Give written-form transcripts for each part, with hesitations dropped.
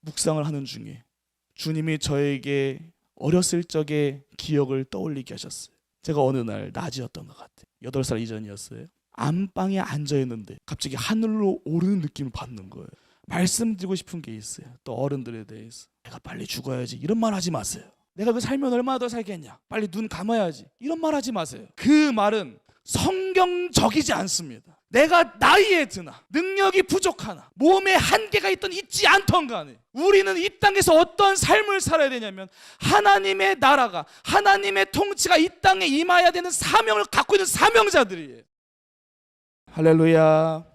묵상을 하는 중에 주님이 저에게 어렸을 적의 기억을 떠올리게 하셨어요. 제가 어느 날 낮이었던 것 같아요. 8살 이전이었어요. 안방에 앉아있는데 갑자기 하늘로 오르는 느낌을 받는 거예요. 말씀드리고 싶은 게 있어요. 또 어른들에 대해서 내가 빨리 죽어야지 이런 말 하지 마세요. 내가 그 살면 얼마나 더 살겠냐, 빨리 눈 감아야지 이런 말 하지 마세요. 그 말은 성경적이지 않습니다. 내가 나이에 드나 능력이 부족하나 몸에 한계가 있던 있지 않던 간에 우리는 이 땅에서 어떤 삶을 살아야 되냐면 하나님의 나라가, 하나님의 통치가 이 땅에 임해야 되는 사명을 갖고 있는 사명자들이에요. 할렐루야.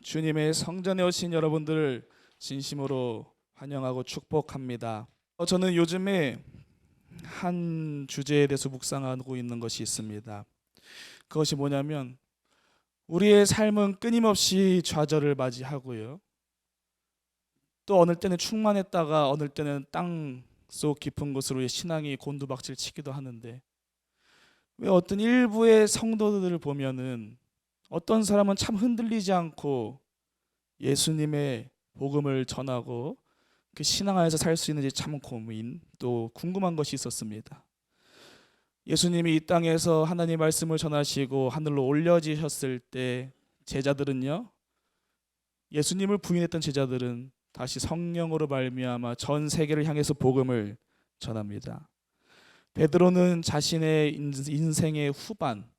주님의 성전에 오신 여러분들을 진심으로 환영하고 축복합니다. 저는 요즘에 한 주제에 대해서 묵상하고 있는 것이 있습니다. 그것이 뭐냐면 우리의 삶은 끊임없이 좌절을 맞이하고요, 또 어느 때는 충만했다가 어느 때는 땅속 깊은 곳으로 신앙이 곤두박질 치기도 하는데, 왜 어떤 일부의 성도들을 보면은 어떤 사람은 참 흔들리지 않고 예수님의 복음을 전하고 그 신앙 안에서 살 수 있는지 참 고민, 또 궁금한 것이 있었습니다. 예수님이 이 땅에서 하나님 말씀을 전하시고 하늘로 올려지셨을 때 제자들은요, 예수님을 부인했던 제자들은 다시 성령으로 말미암아 전 세계를 향해서 복음을 전합니다. 베드로는 자신의 인생의 후반,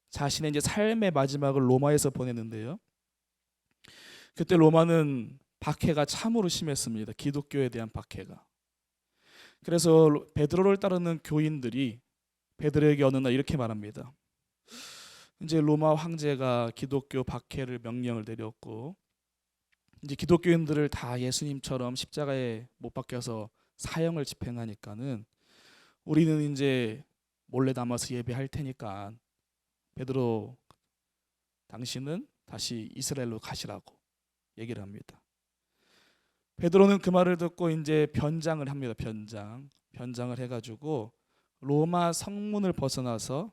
자신의 이제 삶의 마지막을 로마에서 보냈는데요, 그때 로마는 박해가 참으로 심했습니다. 기독교에 대한 박해가. 그래서 베드로를 따르는 교인들이 베드로에게 어느 날 이렇게 말합니다. 이제 로마 황제가 기독교 박해를 명령을 내렸고 이제 기독교인들을 다 예수님처럼 십자가에 못 박혀서 사형을 집행하니까는 우리는 이제 몰래 남아서 예배할 테니까 베드로 당신은 다시 이스라엘로 가시라고 얘기를 합니다. 베드로는 그 말을 듣고 이제 변장을 합니다. 변장을 해가지고 로마 성문을 벗어나서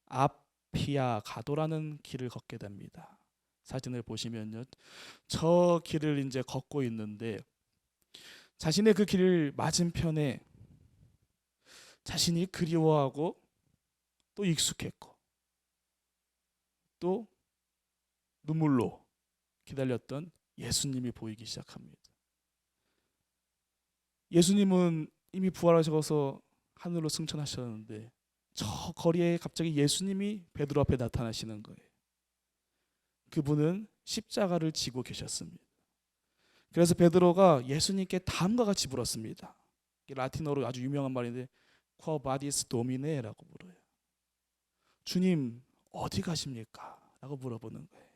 아피아 가도라는 길을 걷게 됩니다. 사진을 보시면요, 저 길을 이제 걷고 있는데 자신의 그 길 맞은편에 자신이 그리워하고 또 익숙했고 또 눈물로 기다렸던 예수님이 보이기 시작합니다. 예수님은 이미 부활하셔서 하늘로 승천하셨는데 저 거리에 갑자기 예수님이 베드로 앞에 나타나시는 거예요. 그분은 십자가를 지고 계셨습니다. 그래서 베드로가 예수님께 다음과 같이 물었습니다. 라틴어로 아주 유명한 말인데 Quo vadis Domine 라고 물어요. 주님 어디 가십니까? 라고 물어보는 거예요.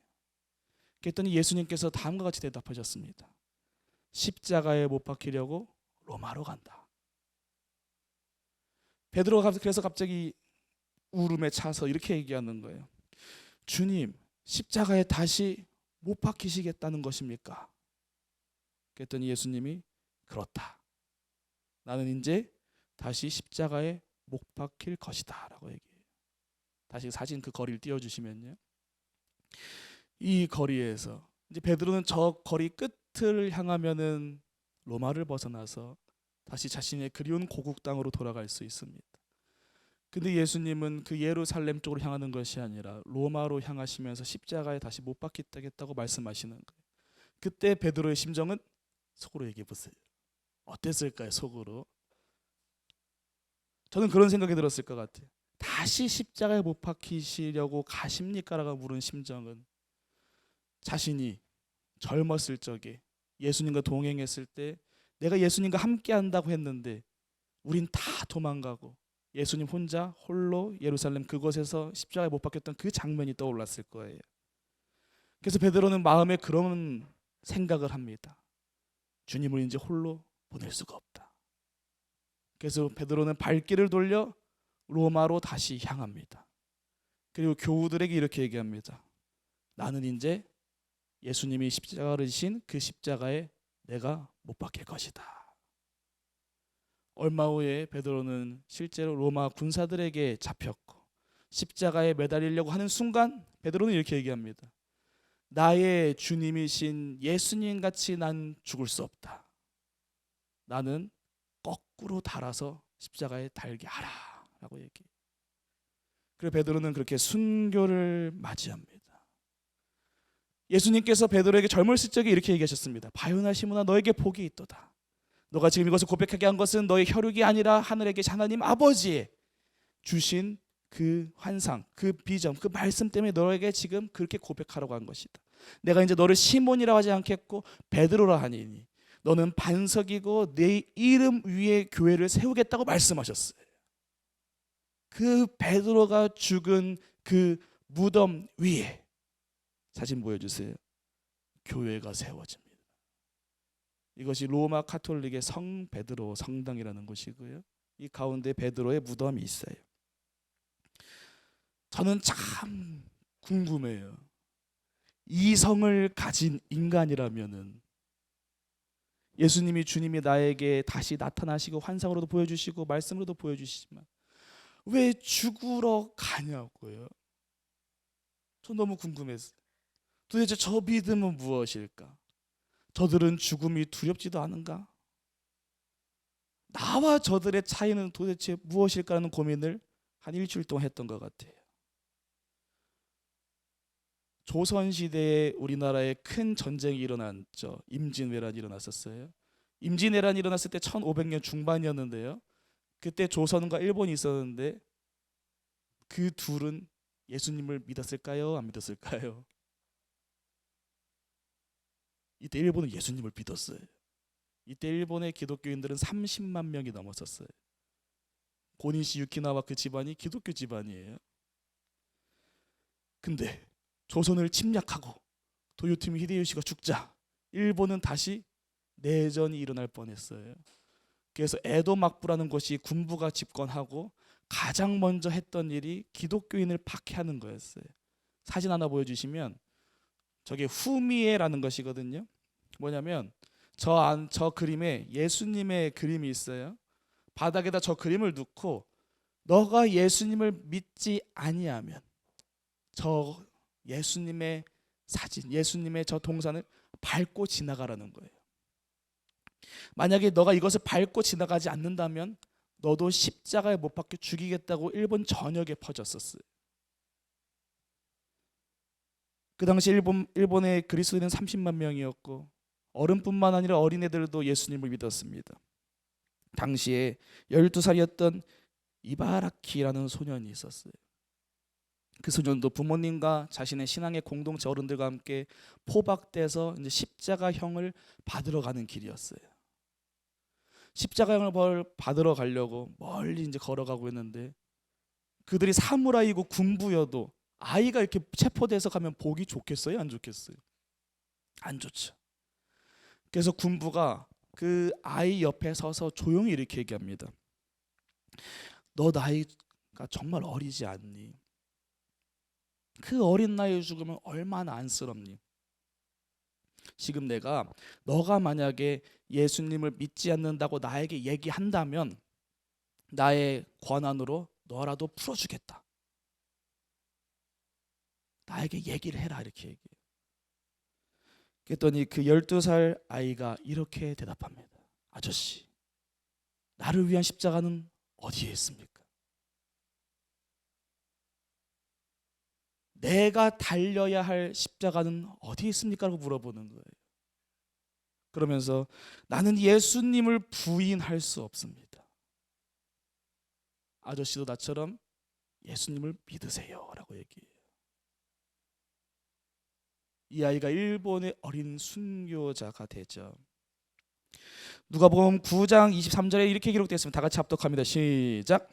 그랬더니 예수님께서 다음과 같이 대답하셨습니다. 십자가에 못 박히려고 로마로 간다. 베드로가 그래서 갑자기 울음에 차서 이렇게 얘기하는 거예요. 주님, 십자가에 다시 못 박히시겠다는 것입니까? 그랬더니 예수님이 그렇다. 나는 이제 다시 십자가에 못 박힐 것이다 라고 얘기해요. 다시 사진 그 거리를 띄워주시면요, 이 거리에서 이제 베드로는 저 거리 끝을 향하면은 로마를 벗어나서 다시 자신의 그리운 고국 땅으로 돌아갈 수 있습니다. 근데 예수님은 그 예루살렘 쪽으로 향하는 것이 아니라 로마로 향하시면서 십자가에 다시 못 박히겠다고 말씀하시는 거예요. 그때 베드로의 심정은 속으로 얘기해 보세요. 어땠을까요? 속으로. 저는 그런 생각이 들었을 것 같아요. 다시 십자가에 못 박히시려고 가십니까? 라고 물은 심정은 자신이 젊었을 적에 예수님과 동행했을 때 내가 예수님과 함께 한다고 했는데 우린 다 도망가고 예수님 혼자 홀로 예루살렘 그곳에서 십자가에 못 박혔던 그 장면이 떠올랐을 거예요. 그래서 베드로는 마음에 그런 생각을 합니다. 주님을 이제 홀로 보낼 수가 없다. 그래서 베드로는 발길을 돌려 로마로 다시 향합니다. 그리고 교우들에게 이렇게 얘기합니다. 나는 이제 예수님이 십자가를 지신 그 십자가에 내가 못 박힐 것이다. 얼마 후에 베드로는 실제로 로마 군사들에게 잡혔고 십자가에 매달리려고 하는 순간 베드로는 이렇게 얘기합니다. 나의 주님이신 예수님 같이 난 죽을 수 없다. 나는 거꾸로 달아서 십자가에 달게 하라 라고 얘기해요. 그래서 베드로는 그렇게 순교를 맞이합니다. 예수님께서 베드로에게 젊었을 적에 이렇게 얘기하셨습니다. 바요나 시몬아, 너에게 복이 있도다. 너가 지금 이것을 고백하게 한 것은 너의 혈육이 아니라 하늘에 계신 하나님 아버지의 주신 그 환상, 그 비전, 그 말씀 때문에 너에게 지금 그렇게 고백하라고 한 것이다. 내가 이제 너를 시몬이라고 하지 않겠고 베드로라 하니니 너는 반석이고 내 이름 위에 교회를 세우겠다고 말씀하셨어요. 그 베드로가 죽은 그 무덤 위에 사진 보여주세요. 교회가 세워집니다. 이것이 로마 카톨릭의 성 베드로 성당이라는 곳이고요. 이 가운데 베드로의 무덤이 있어요. 저는 참 궁금해요. 이 성을 가진 인간이라면은 예수님이 주님이 나에게 다시 나타나시고 환상으로도 보여주시고 말씀으로도 보여주시지만 왜 죽으러 가냐고요. 저 너무 궁금했어요. 도대체 저 믿음은 무엇일까? 저들은 죽음이 두렵지도 않은가? 나와 저들의 차이는 도대체 무엇일까라는 고민을 한 일주일 동안 했던 것 같아요. 조선시대에 우리나라에 큰 전쟁이 일어났죠. 임진왜란이 일어났었어요. 임진왜란이 일어났을 때 1500년 중반이었는데요. 그때 조선과 일본이 있었는데 그 둘은 예수님을 믿었을까요? 안 믿었을까요? 이때 일본은 예수님을 믿었어요. 이때 일본의 기독교인들은 30만 명이 넘었었어요. 고니시 유키나와 그 집안이 기독교 집안이에요. 근데 조선을 침략하고 도요토미 히데요시가 죽자 일본은 다시 내전이 일어날 뻔했어요. 그래서 에도 막부라는 곳이 군부가 집권하고 가장 먼저 했던 일이 기독교인을 박해하는 거였어요. 사진 하나 보여주시면 저게 후미에라는 것이거든요. 뭐냐면 저 그림에 예수님의 그림이 있어요. 바닥에다 저 그림을 놓고 너가 예수님을 믿지 아니하면 저 예수님의 사진, 예수님의 저 동산을 밟고 지나가라는 거예요. 만약에 너가 이것을 밟고 지나가지 않는다면 너도 십자가에 못 박혀 죽이겠다고 일본 전역에 퍼졌었어요. 그 당시 일본의 그리스도인은 30만 명이었고 어른뿐만 아니라 어린애들도 예수님을 믿었습니다. 당시에 12살이었던 이바라키라는 소년이 있었어요. 그 소년도 부모님과 자신의 신앙의 공동체 어른들과 함께 포박돼서 이제 십자가형을 받으러 가는 길이었어요. 십자가형을 받으러 가려고 멀리 이제 걸어가고 있는데 그들이 사무라이고 군부여도 아이가 이렇게 체포돼서 가면 보기 좋겠어요? 안 좋겠어요? 안 좋죠. 그래서 군부가 그 아이 옆에 서서 조용히 이렇게 얘기합니다. 너 나이가 정말 어리지 않니? 그 어린 나이에 죽으면 얼마나 안쓰럽니? 지금 내가 너가 만약에 예수님을 믿지 않는다고 나에게 얘기한다면 나의 권한으로 너라도 풀어주겠다. 나에게 얘기를 해라 이렇게 얘기해요. 그랬더니 그 12살 아이가 이렇게 대답합니다. 아저씨, 나를 위한 십자가는 어디에 있습니까? 내가 달려야 할 십자가는 어디에 있습니까? 라고 물어보는 거예요. 그러면서 나는 예수님을 부인할 수 없습니다. 아저씨도 나처럼 예수님을 믿으세요 라고 얘기해요. 이 아이가 일본의 어린 순교자가 되죠. 누가복음 9장 23절에 이렇게 기록되어 있습니다. 다 같이 합독합니다. 시작.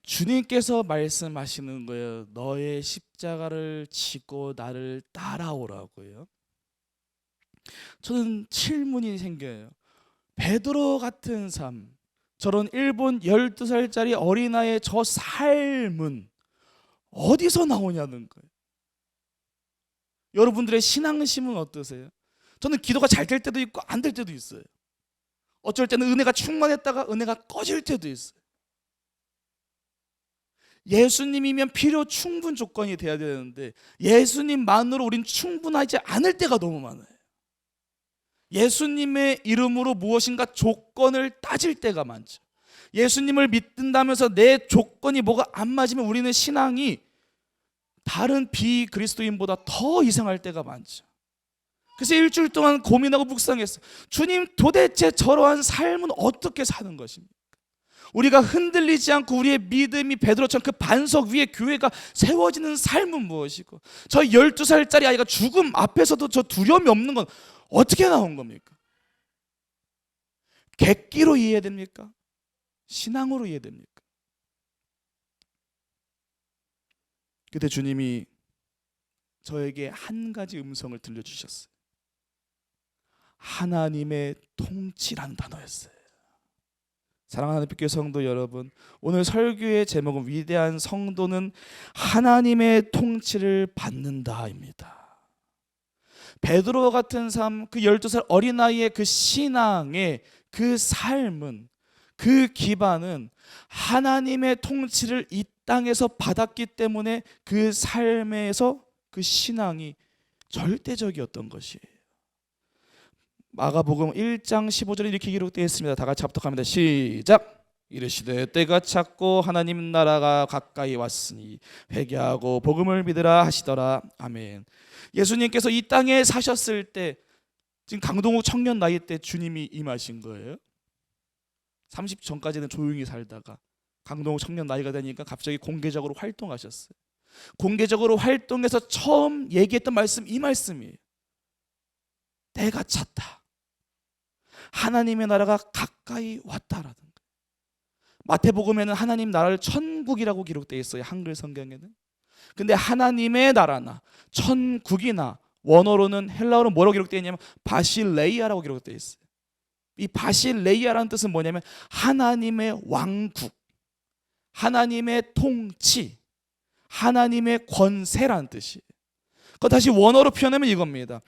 주님께서 말씀하시는 거예요. 너의 십자가를 지고 나를 따라오라고요. 저는 질문이 생겨요. 베드로 같은 삶, 저런 일본 12살짜리 어린아이의 저 삶은 어디서 나오냐는 거예요. 여러분들의 신앙심은 어떠세요? 저는 기도가 잘 될 때도 있고 안 될 때도 있어요. 어쩔 때는 은혜가 충만했다가 은혜가 꺼질 때도 있어요. 예수님이면 필요 충분 조건이 돼야 되는데 예수님만으로 우린 충분하지 않을 때가 너무 많아요. 예수님의 이름으로 무엇인가 조건을 따질 때가 많죠. 예수님을 믿는다면서 내 조건이 뭐가 안 맞으면 우리는 신앙이 다른 비그리스도인보다 더 이상할 때가 많죠. 그래서 일주일 동안 고민하고 묵상했어요. 주님, 도대체 저러한 삶은 어떻게 사는 것입니까? 우리가 흔들리지 않고 우리의 믿음이 베드로처럼 그 반석 위에 교회가 세워지는 삶은 무엇이고, 저 12살짜리 아이가 죽음 앞에서도 저 두려움이 없는 건 어떻게 나온 겁니까? 객기로 이해됩니까? 신앙으로 이해됩니까? 그때 주님이 저에게 한 가지 음성을 들려주셨어요. 하나님의 통치라는 단어였어요. 사랑하는 빛교회 성도 여러분, 오늘 설교의 제목은 위대한 성도는 하나님의 통치를 받는다입니다. 베드로 같은 삶, 그 12살 어린아이의 그 신앙의 그 삶은, 그 기반은 하나님의 통치를 이 땅에서 받았기 때문에 그 삶에서 그 신앙이 절대적이었던 것이에요. 마가복음 1장 15절에 이렇게 기록되어 있습니다. 다 같이 합독합니다. 시작. 이르시되 때가 찼고 하나님 나라가 가까이 왔으니 회개하고 복음을 믿으라 하시더라. 아멘. 예수님께서 이 땅에 사셨을 때, 지금 강동욱 청년 나이 때 주님이 임하신 거예요. 30 전까지는 조용히 살다가 강동욱 청년 나이가 되니까 갑자기 공개적으로 활동하셨어요. 공개적으로 활동해서 처음 얘기했던 말씀, 이 말씀이에요. 때가 찼다. 하나님의 나라가 가까이 왔다라는 거예요. 마태복음에는 하나님 나라를 천국이라고 기록되어 있어요. 한글 성경에는. 근데 하나님의 나라나 천국이나 원어로는, 헬라어로 뭐라고 기록되어 있냐면 바실레이아라고 기록되어 있어요. 이 바실레이아라는 뜻은 뭐냐면 하나님의 왕국, 하나님의 통치, 하나님의 권세라는 뜻이에요. 그거 다시 원어로 표현하면 이겁니다.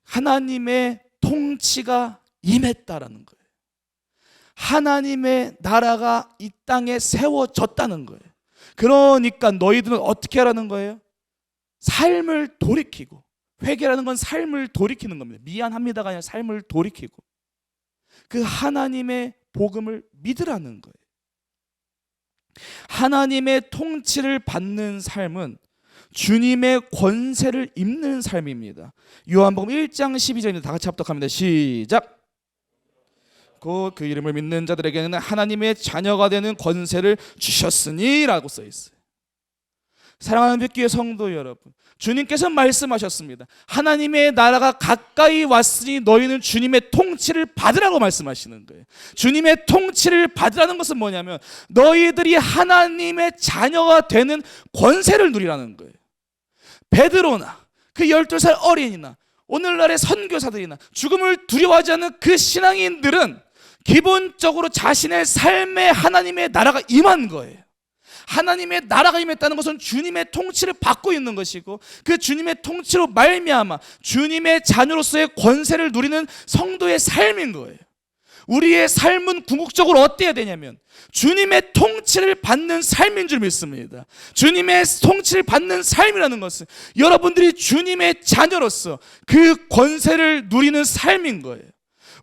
하나님의 통치가 임했다라는 거예요. 하나님의 나라가 이 땅에 세워졌다는 거예요. 그러니까 너희들은 어떻게 하라는 거예요? 삶을 돌이키고, 회개라는 건 삶을 돌이키는 겁니다. 미안합니다가 아니라 삶을 돌이키고 그 하나님의 복음을 믿으라는 거예요. 하나님의 통치를 받는 삶은 주님의 권세를 입는 삶입니다. 요한복음 1장 12절입니다. 다 같이 합독합니다. 시작. 곧 그 이름을 믿는 자들에게는 하나님의 자녀가 되는 권세를 주셨으니 라고 써 있어요. 사랑하는 빛교회 성도 여러분, 주님께서 말씀하셨습니다. 하나님의 나라가 가까이 왔으니 너희는 주님의 통치를 받으라고 말씀하시는 거예요. 주님의 통치를 받으라는 것은 뭐냐면 너희들이 하나님의 자녀가 되는 권세를 누리라는 거예요. 베드로나 그 12살 어린이나 오늘날의 선교사들이나 죽음을 두려워하지 않는 그 신앙인들은 기본적으로 자신의 삶에 하나님의 나라가 임한 거예요. 하나님의 나라가 임했다는 것은 주님의 통치를 받고 있는 것이고, 그 주님의 통치로 말미암아 주님의 자녀로서의 권세를 누리는 성도의 삶인 거예요. 우리의 삶은 궁극적으로 어때야 되냐면 주님의 통치를 받는 삶인 줄 믿습니다. 주님의 통치를 받는 삶이라는 것은 여러분들이 주님의 자녀로서 그 권세를 누리는 삶인 거예요.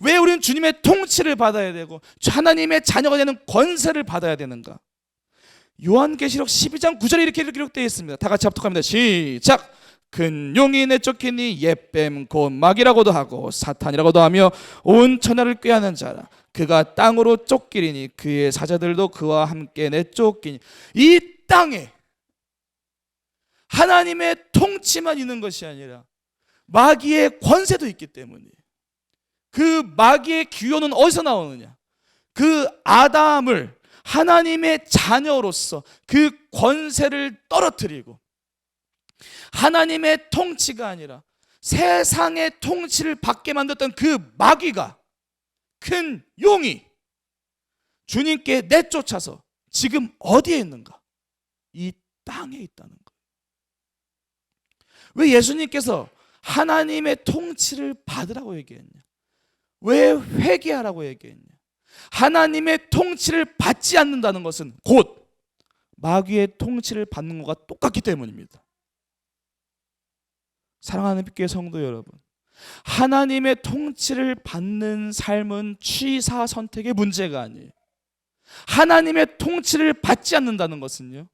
왜 우리는 주님의 통치를 받아야 되고 하나님의 자녀가 되는 권세를 받아야 되는가? 요한계시록 12장 9절에 이렇게 기록되어 있습니다. 다 같이 합독합니다. 시작. 큰 용이 내쫓기니 옛뱀 곧 마귀라고도 하고 사탄이라고도 하며 온 천하를 꾀하는 자라. 그가 땅으로 쫓기리니 그의 사자들도 그와 함께 내쫓기니. 이 땅에 하나님의 통치만 있는 것이 아니라 마귀의 권세도 있기 때문에, 그 마귀의 기호는 어디서 나오느냐? 그 아담을 하나님의 자녀로서 그 권세를 떨어뜨리고 하나님의 통치가 아니라 세상의 통치를 받게 만들었던 그 마귀가, 큰 용이 주님께 내쫓아서 지금 어디에 있는가? 이 땅에 있다는 거예요. 왜 예수님께서 하나님의 통치를 받으라고 얘기했냐? 왜 회개하라고 얘기했냐? 하나님의 통치를 받지 않는다는 것은 곧 마귀의 통치를 받는 것과 똑같기 때문입니다. 사랑하는 교회 성도 여러분, 하나님의 통치를 받는 삶은 취사 선택의 문제가 아니에요. 하나님의 통치를 받지 않는다는 것은요,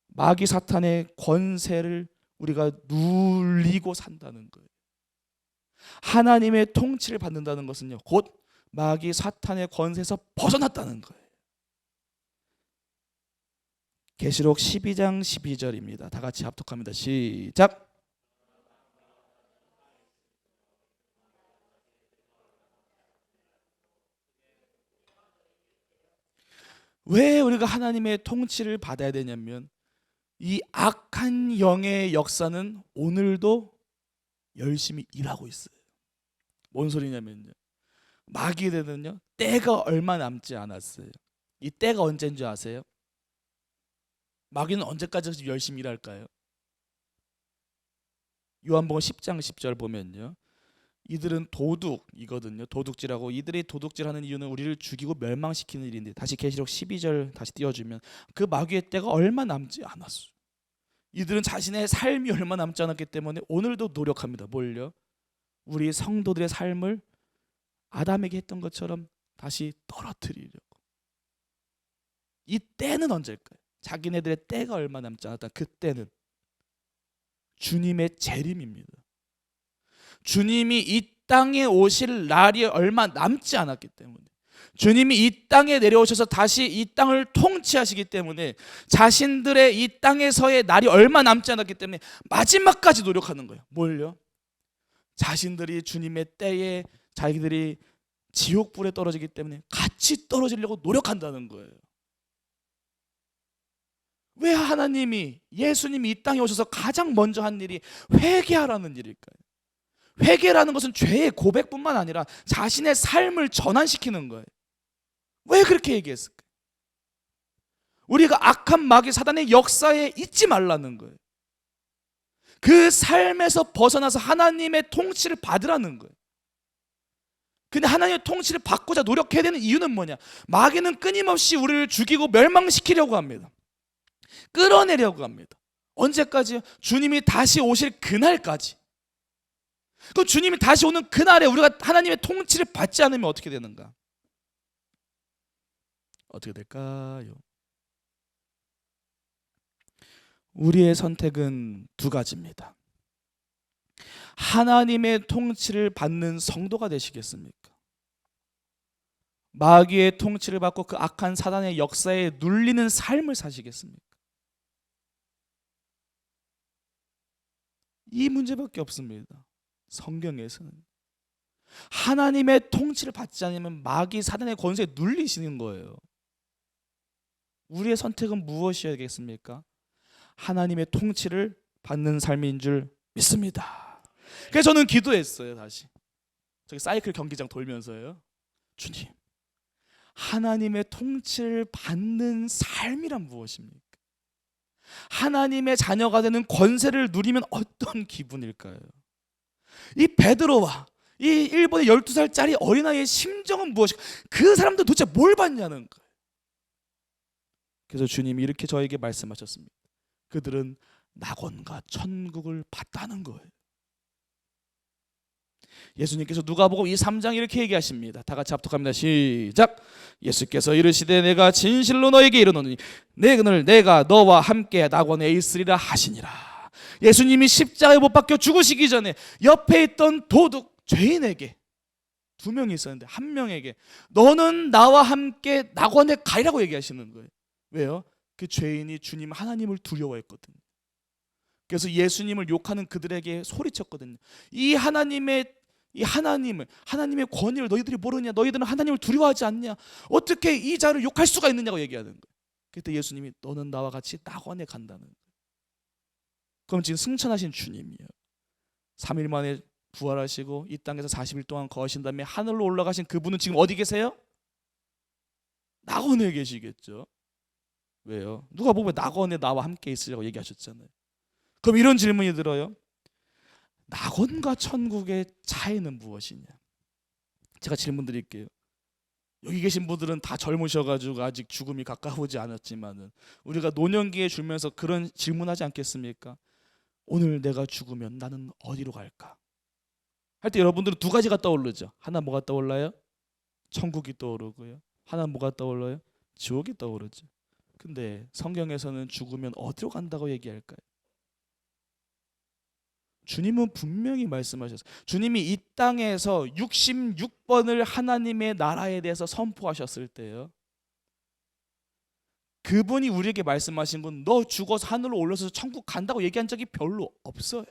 마귀 사탄의 권세를 우리가 눌리고 산다는 거예요. 하나님의 통치를 받는다는 것은요, 곧 마귀 사탄의 권세에서 벗어났다는 거예요. 계시록 12장 12절입니다. 다 같이 합독합니다. 시작. 왜 우리가 하나님의 통치를 받아야 되냐면, 이 악한 영의 역사는 오늘도 열심히 일하고 있어요. 뭔 소리냐면요, 마귀들은요, 때가 얼마 남지 않았어요. 이 때가 언제인 줄 아세요? 마귀는 언제까지 열심히 일할까요? 요한복음 10장 10절 보면요, 이들은 도둑이거든요. 도둑질하고, 이들이 도둑질하는 이유는 우리를 죽이고 멸망시키는 일인데, 다시 계시록 12절 다시 띄워주면, 그 마귀의 때가 얼마 남지 않았어요. 이들은 자신의 삶이 얼마 남지 않았기 때문에 오늘도 노력합니다. 뭘요? 우리 성도들의 삶을 아담에게 했던 것처럼 다시 떨어뜨리려고. 이 때는 언제일까요? 자기네들의 때가 얼마 남지 않았다. 그 때는 주님의 재림입니다. 주님이 이 땅에 오실 날이 얼마 남지 않았기 때문에, 주님이 이 땅에 내려오셔서 다시 이 땅을 통치하시기 때문에, 자신들의 이 땅에서의 날이 얼마 남지 않았기 때문에 마지막까지 노력하는 거예요. 뭘요? 자신들이 주님의 때에 자기들이 지옥불에 떨어지기 때문에 같이 떨어지려고 노력한다는 거예요. 왜 하나님이, 예수님이 이 땅에 오셔서 가장 먼저 한 일이 회개하라는 일일까요? 회개라는 것은 죄의 고백뿐만 아니라 자신의 삶을 전환시키는 거예요. 왜 그렇게 얘기했을까요? 우리가 악한 마귀 사단의 역사에 잊지 말라는 거예요. 그 삶에서 벗어나서 하나님의 통치를 받으라는 거예요. 근데 하나님의 통치를 받고자 노력해야 되는 이유는 뭐냐? 마귀는 끊임없이 우리를 죽이고 멸망시키려고 합니다. 끌어내려고 합니다. 언제까지요? 주님이 다시 오실 그날까지. 그 주님이 다시 오는 그날에 우리가 하나님의 통치를 받지 않으면 어떻게 되는가? 어떻게 될까요? 우리의 선택은 두 가지입니다. 하나님의 통치를 받는 성도가 되시겠습니까? 마귀의 통치를 받고 그 악한 사단의 역사에 눌리는 삶을 사시겠습니까? 이 문제밖에 없습니다. 성경에서는 하나님의 통치를 받지 않으면 마귀 사단의 권세에 눌리시는 거예요. 우리의 선택은 무엇이어야겠습니까? 하나님의 통치를 받는 삶인 줄 믿습니다. 그래서 저는 기도했어요. 다시 저기 사이클 경기장 돌면서요, 주님, 하나님의 통치를 받는 삶이란 무엇입니까? 하나님의 자녀가 되는 권세를 누리면 어떤 기분일까요? 이 베드로와 이 일본의 12살짜리 어린아이의 심정은 무엇일까? 그 사람들 도대체 뭘 받냐는 거예요. 그래서 주님이 이렇게 저에게 말씀하셨습니다. 그들은 낙원과 천국을 받다는 거예요. 예수님께서 누가복음 3장 이렇게 얘기하십니다. 다 같이 합독합니다. 시작. 예수께서 이르시되 내가 진실로 너에게 이르노니 내가 너와 함께 낙원에 있으리라 하시니라. 예수님이 십자가에 못 박혀 죽으시기 전에 옆에 있던 도둑 죄인에게, 두 명이 있었는데 한 명에게 너는 나와 함께 낙원에 가리라고 얘기하시는 거예요. 왜요? 그 죄인이 주님 하나님을 두려워했거든요. 그래서 예수님을 욕하는 그들에게 소리쳤거든요. 이 하나님의 권위를 너희들이 모르냐? 너희들은 하나님을 두려워하지 않냐? 어떻게 이 자를 욕할 수가 있느냐고 얘기하는 거예요. 그때 예수님이 너는 나와 같이 낙원에 간다는 거예요. 그럼 지금 승천하신 주님이에요. 3일 만에 부활하시고 이 땅에서 40일 동안 거하신 다음에 하늘로 올라가신 그분은 지금 어디 계세요? 낙원에 계시겠죠. 왜요? 누가 보면 낙원에 나와 함께 있으라고 얘기하셨잖아요. 그럼 이런 질문이 들어요. 낙원과 천국의 차이는 무엇이냐? 제가 질문 드릴게요. 여기 계신 분들은 다 젊으셔가지고 아직 죽음이 가까우지 않았지만은 우리가 노년기에 줄면서 그런 질문하지 않겠습니까? 오늘 내가 죽으면 나는 어디로 갈까? 할 때 여러분들은 두 가지가 떠오르죠. 하나 뭐가 떠올라요? 천국이 떠오르고요. 하나 뭐가 떠올라요? 지옥이 떠오르죠. 근데 성경에서는 죽으면 어디로 간다고 얘기할까요? 주님은 분명히 말씀하셨어요. 주님이 이 땅에서 66번을 하나님의 나라에 대해서 선포하셨을 때요, 그분이 우리에게 말씀하신 건 너 죽어서 하늘로 올라서 천국 간다고 얘기한 적이 별로 없어요.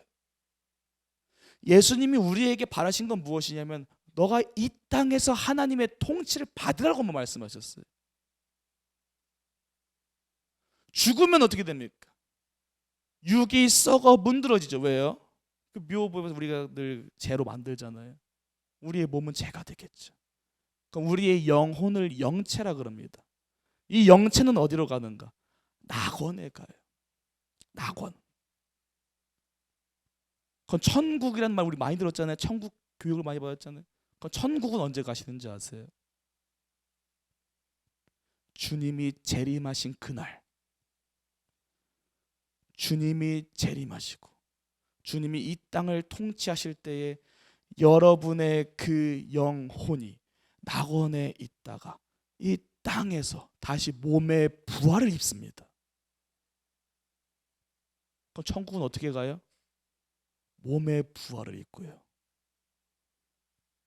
예수님이 우리에게 바라신 건 무엇이냐면 너가 이 땅에서 하나님의 통치를 받으라고만 말씀하셨어요. 죽으면 어떻게 됩니까? 육이 썩어 문드러지죠. 왜요? 그 묘 보면서 우리가 늘 재로 만들잖아요. 우리의 몸은 재가 되겠죠. 그럼 우리의 영혼을 영체라 그럽니다. 이 영체는 어디로 가는가? 낙원에 가요. 낙원. 그건 천국이라는 말 우리 많이 들었잖아요. 천국 교육을 많이 받았잖아요. 그럼 천국은 언제 가시는지 아세요? 주님이 재림하신 그날, 주님이 재림하시고 주님이 이 땅을 통치하실 때에 여러분의 그 영혼이 낙원에 있다가 이 땅에서 다시 몸의 부활을 입습니다. 그럼 천국은 어떻게 가요? 몸의 부활을 입고요.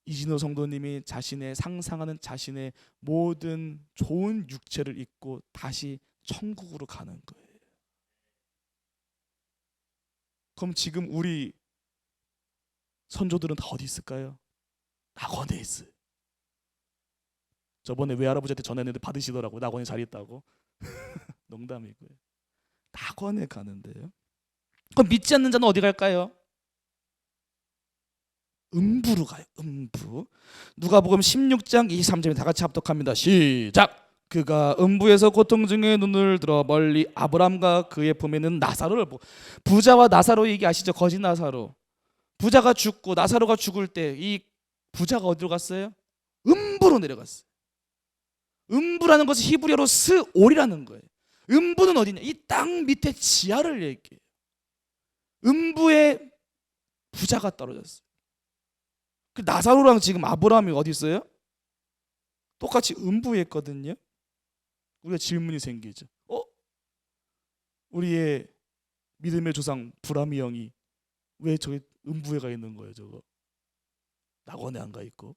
이진호 성도님이 자신의 상상하는 자신의 모든 좋은 육체를 입고 다시 천국으로 가는 거예요. 그럼 지금 우리 선조들은 다 어디 있을까요? 낙원에 있어요. 저번에 외할아버지한테 전화했는데 받으시더라고. 낙원에 자리 있다고. 농담이고요. 낙원에 가는데요. 그럼 믿지 않는 자는 어디 갈까요? 음부로 가요. 음부. 누가복음 16장 23절에 다 같이 합독합니다. 시작. 그가 음부에서 고통 중에 눈을 들어 멀리 아브람과 그의 품에는 나사로를 보고, 부자와 나사로 얘기 아시죠? 거짓 나사로. 부자가 죽고 나사로가 죽을 때 이 부자가 어디로 갔어요? 음부로 내려갔어요. 음부라는 것은 히브리어로 스올이라는 거예요. 음부는 어디냐? 이 땅 밑에 지하를 얘기해요. 음부에 부자가 떨어졌어요. 그 나사로랑 지금 아브라함이 어디 있어요? 똑같이 음부에 있거든요. 우리가 질문이 생기죠. 우리의 믿음의 조상 브라미 형이 왜 저기 음부에 가 있는 거예요? 저거 낙원에 안 가 있고.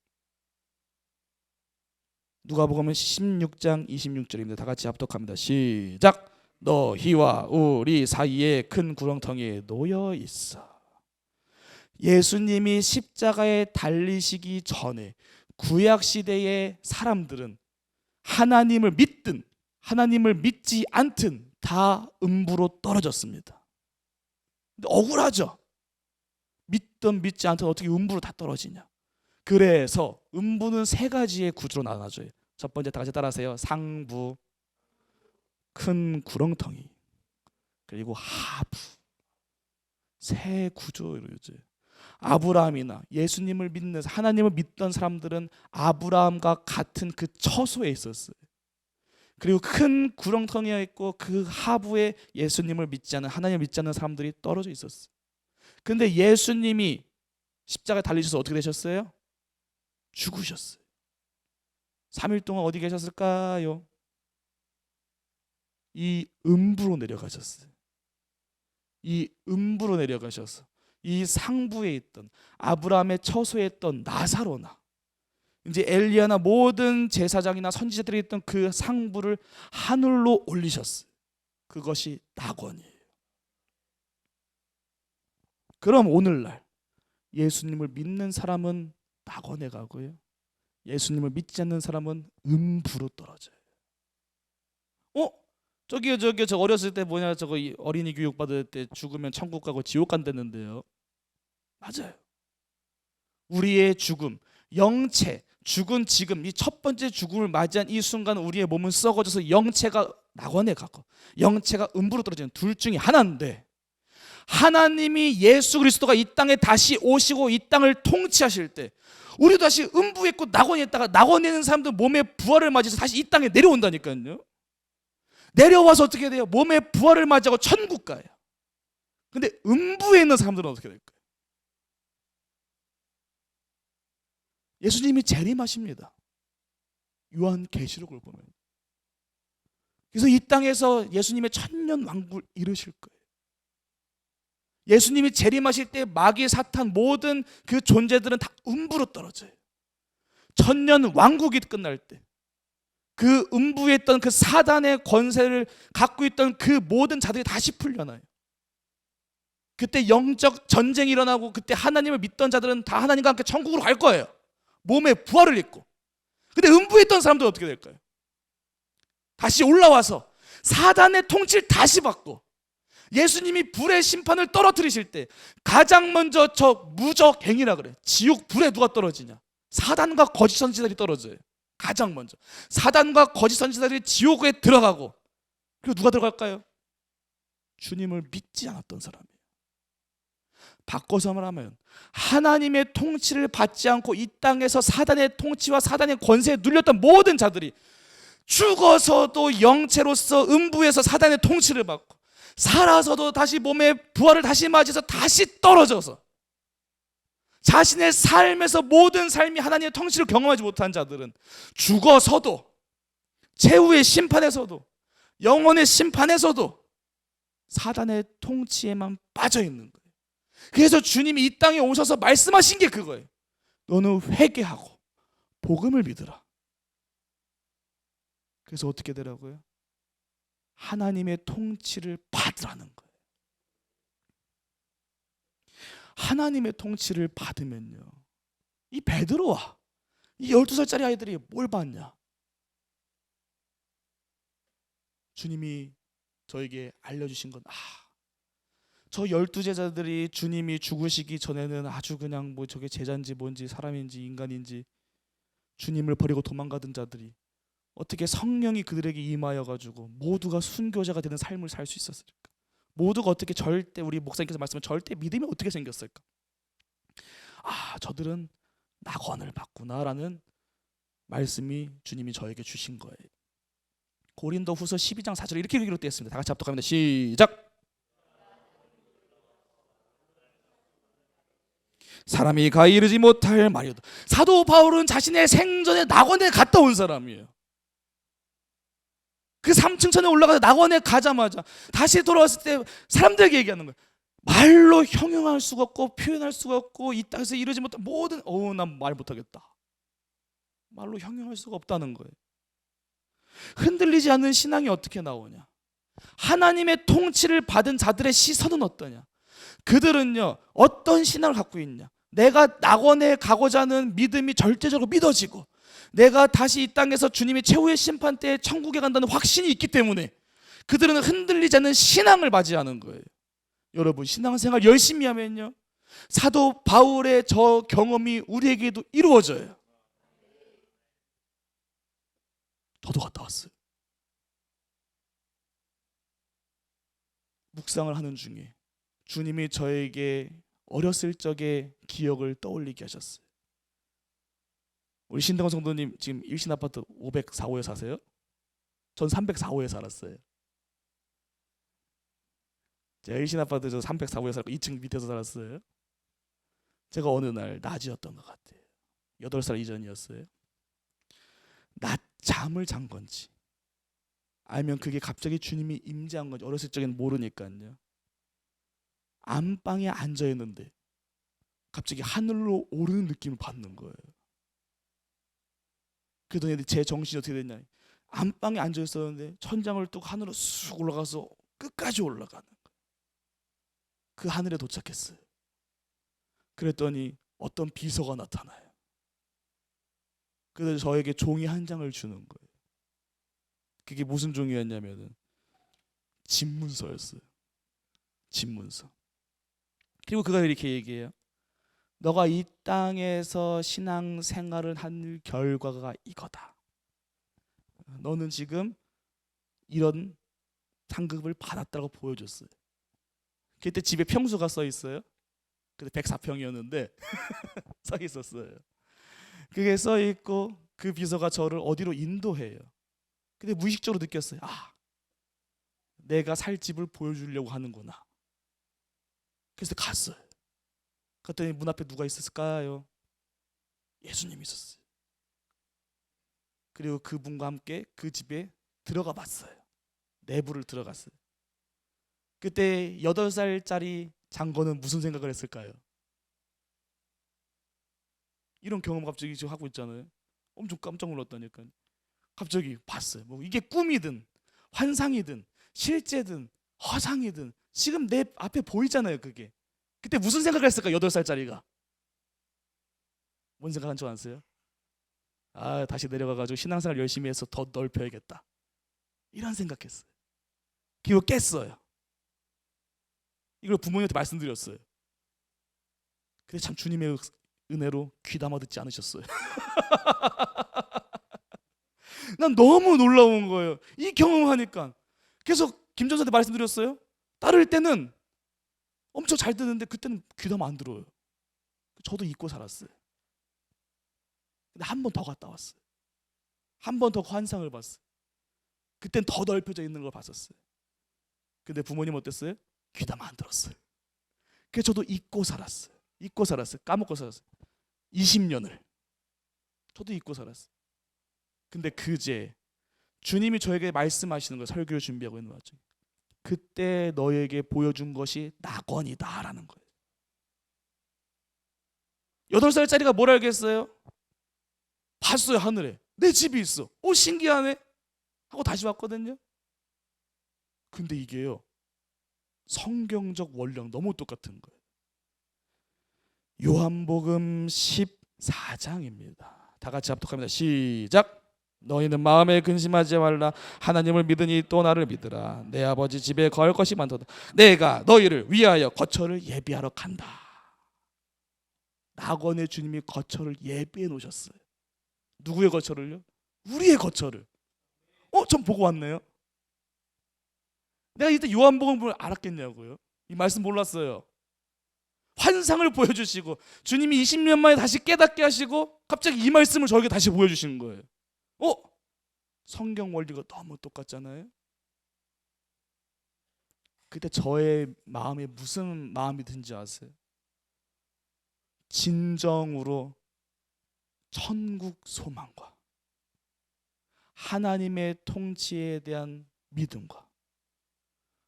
누가복음 16장 26절입니다. 다 같이 합독합니다. 시작. 너희와 우리 사이에 큰 구렁텅이에 놓여 있어. 예수님이 십자가에 달리시기 전에 구약 시대의 사람들은 하나님을 믿든 하나님을 믿지 않든 다 음부로 떨어졌습니다. 근데 억울하죠. 믿든 믿지 않든 어떻게 음부로 다 떨어지냐. 그래서 음부는 세 가지의 구조로 나눠져요. 첫 번째, 다 같이 따라하세요. 상부, 큰 구렁텅이, 그리고 하부. 세 구조로죠. 아브라함이나 예수님을 믿는 하나님을 믿던 사람들은 아브라함과 같은 그 처소에 있었어요. 그리고 큰 구렁텅이가 있고 그 하부에 예수님을 믿지 않는, 하나님을 믿지 않는 사람들이 떨어져 있었어요. 근데 예수님이 십자가에 달리셔서 어떻게 되셨어요? 죽으셨어요. 3일 동안 어디 계셨을까요? 이 음부로 내려가셨어요. 이 음부로 내려가셔서 이 상부에 있던 아브라함의 처소에 있던 나사로나 이제 엘리야나 모든 제사장이나 선지자들이 있던 그 상부를 하늘로 올리셨어요. 그것이 낙원이에요. 그럼 오늘날 예수님을 믿는 사람은 낙원에 가고요, 예수님을 믿지 않는 사람은 음부로 떨어져요. 저기요 저 어렸을 때 뭐냐, 저거 어린이 교육 받을 때 죽으면 천국 가고 지옥 간다는데요. 맞아요. 우리의 죽음, 영체, 죽은 지금 이 첫 번째 죽음을 맞이한 이 순간 우리의 몸은 썩어져서 영체가 낙원에 가고 영체가 음부로 떨어지는 둘 중에 하나인데, 하나님이 예수 그리스도가 이 땅에 다시 오시고 이 땅을 통치하실 때 우리도 다시 음부에 있고 낙원에 있다가 낙원에 있는 사람들 몸의 부활을 맞이해서 다시 이 땅에 내려온다니까요. 내려와서 어떻게 돼요? 몸의 부활을 맞이하고 천국 가요. 근데 음부에 있는 사람들은 어떻게 될까요? 예수님이 재림하십니다. 요한계시록을 보면. 그래서 이 땅에서 예수님의 천년 왕국을 이루실 거예요. 예수님이 재림하실 때 마귀, 사탄 모든 그 존재들은 다 음부로 떨어져요. 천년 왕국이 끝날 때 그 음부에 있던 그 사단의 권세를 갖고 있던 그 모든 자들이 다시 풀려나요. 그때 영적 전쟁이 일어나고 그때 하나님을 믿던 자들은 다 하나님과 함께 천국으로 갈 거예요. 몸에 부활을 입고. 근데 음부에 있던 사람들은 어떻게 될까요? 다시 올라와서 사단의 통치를 다시 받고 예수님이 불의 심판을 떨어뜨리실 때 가장 먼저 저 무적행이라 그래. 지옥 불에 누가 떨어지냐? 사단과 거짓 선지자들이 떨어져요. 가장 먼저 사단과 거짓 선지자들이 지옥에 들어가고, 그리고 누가 들어갈까요? 주님을 믿지 않았던 사람이에요. 바꿔서 말하면 하나님의 통치를 받지 않고 이 땅에서 사단의 통치와 사단의 권세에 눌렸던 모든 자들이 죽어서도 영체로서 음부에서 사단의 통치를 받고 살아서도 다시 몸의 부활을 다시 맞이해서 다시 떨어져서 자신의 삶에서 모든 삶이 하나님의 통치를 경험하지 못한 자들은 죽어서도 최후의 심판에서도 영혼의 심판에서도 사단의 통치에만 빠져 있는 거예요. 그래서 주님이 이 땅에 오셔서 말씀하신 게 그거예요. 너는 회개하고 복음을 믿으라. 그래서 어떻게 되라고요? 하나님의 통치를 받으라는 거예요. 하나님의 통치를 받으면요, 이 베드로와 이 12살짜리 아이들이 뭘 받냐? 주님이 저에게 알려주신 건 저 12제자들이 주님이 죽으시기 전에는 아주 그냥 뭐 저게 제자인지 뭔지 사람인지 인간인지 주님을 버리고 도망가던 자들이 어떻게 성령이 그들에게 임하여 가지고 모두가 순교자가 되는 삶을 살 수 있었을까? 모두가 어떻게 절대, 우리 목사님께서 말씀한 절대 믿음이 어떻게 생겼을까? 저들은 낙원을 받구나라는 말씀이 주님이 저에게 주신 거예요. 고린도후서 12장 4절에 이렇게 기록되어 있습니다. 다 같이 합독합니다. 시작. 사람이 가히 이르지 못할 말이오도. 사도 바울은 자신의 생전에 낙원에 갔다 온 사람이에요. 그 3층 천에 올라가서 낙원에 가자마자 다시 돌아왔을 때 사람들에게 얘기하는 거예요. 말로 형용할 수가 없고 표현할 수가 없고 이 땅에서 이루지 못한 모든 난 말 못하겠다. 말로 형용할 수가 없다는 거예요. 흔들리지 않는 신앙이 어떻게 나오냐? 하나님의 통치를 받은 자들의 시선은 어떠냐? 그들은요, 어떤 신앙을 갖고 있냐? 내가 낙원에 가고자 하는 믿음이 절대적으로 믿어지고 내가 다시 이 땅에서 주님이 최후의 심판 때에 천국에 간다는 확신이 있기 때문에 그들은 흔들리지 않는 신앙을 맞이하는 거예요. 여러분, 신앙생활 열심히 하면요, 사도 바울의 저 경험이 우리에게도 이루어져요. 저도 갔다 왔어요. 묵상을 하는 중에 주님이 저에게 어렸을 적의 기억을 떠올리게 하셨어요. 우리 신동원 성도님 지금 일신 아파트 504호에 사세요? 전 304호에 살았어요. 제가 일신 아파트 304호에 살고 2층 밑에서 살았어요. 제가 어느 날 낮이었던 것 같아요. 8살 이전이었어요. 낮잠을 잔 건지 아니면 그게 갑자기 주님이 임재한 건지 어렸을 적에는 모르니까요. 안방에 앉아 있는데 갑자기 하늘로 오르는 느낌을 받는 거예요. 그러더니 제 정신이 어떻게 됐냐? 안방에 앉아 있었는데 천장을 뚝 하늘로 쑥 올라가서 끝까지 올라가는 거예요. 그 하늘에 도착했어요. 그랬더니 어떤 비서가 나타나요. 그래서 저에게 종이 한 장을 주는 거예요. 그게 무슨 종이었냐면은 집문서였어요. 집문서. 그리고 그가 이렇게 얘기해요. 너가 이 땅에서 신앙생활을 한 결과가 이거다. 너는 지금 이런 상급을 받았다고 보여줬어요. 그때 집에 평수가 써 있어요. 근데 104평이었는데 써 있었어요. 그게 써 있고 그 비서가 저를 어디로 인도해요. 근데 무의식적으로 느꼈어요. 아, 내가 살 집을 보여주려고 하는구나. 그래서 갔어요. 그랬더니 문 앞에 누가 있었을까요? 예수님이 있었어요. 그리고 그분과 함께 그 집에 들어가 봤어요. 내부를 들어갔어요. 그때 8살짜리 장건은 무슨 생각을 했을까요? 이런 경험 갑자기 지금 하고 있잖아요. 엄청 깜짝 놀랐다니까요. 갑자기 봤어요. 뭐 이게 꿈이든 환상이든 실제든 허상이든 지금 내 앞에 보이잖아요. 그게. 그때 무슨 생각을 했을까? 8살짜리가. 뭔 생각한 줄 아세요? 아, 다시 내려가가지고 신앙생활 열심히 해서 더 넓혀야겠다. 이런 생각했어요. 그리고 깼어요. 이걸 부모님한테 말씀드렸어요. 근데 참 주님의 은혜로 귀담아 듣지 않으셨어요. 난 너무 놀라운 거예요. 이 경험하니까. 계속 김전사한테 말씀드렸어요. 따를 때는 엄청 잘 듣는데 그때는 귀담아 안 들어요. 저도 잊고 살았어요. 근데 한 번 더 갔다 왔어요. 한 번 더 환상을 봤어요. 그땐 더 넓혀져 있는 걸 봤었어요. 근데 부모님 어땠어요? 귀담아 안 들었어요. 그래서 저도 잊고 살았어요. 잊고 살았어요. 까먹고 살았어요. 20년을 저도 잊고 살았어요. 근데 그제 주님이 저에게 말씀하시는 거예요. 설교를 준비하고 있는 와중에 그때 너에게 보여준 것이 낙원이다라는 거예요. 8살짜리가 뭘 알겠어요? 봤어요. 하늘에 내 집이 있어. 오, 신기하네 하고 다시 왔거든요. 근데 이게요, 성경적 원리랑 너무 똑같은 거예요. 요한복음 14장입니다. 다 같이 합독합니다. 시작. 너희는 마음에 근심하지 말라. 하나님을 믿으니 또 나를 믿으라. 내 아버지 집에 거할 것이 많도다. 내가 너희를 위하여 거처를 예비하러 간다. 낙원의 주님이 거처를 예비해 놓으셨어요. 누구의 거처를요? 우리의 거처를. 전 보고 왔네요. 내가 이때 요한복음을 알았겠냐고요. 이 말씀 몰랐어요. 환상을 보여주시고 주님이 20년 만에 다시 깨닫게 하시고 갑자기 이 말씀을 저에게 다시 보여주시는 거예요. 성경 원리가 너무 똑같잖아요. 그때 저의 마음에 무슨 마음이 든지 아세요? 진정으로 천국 소망과 하나님의 통치에 대한 믿음과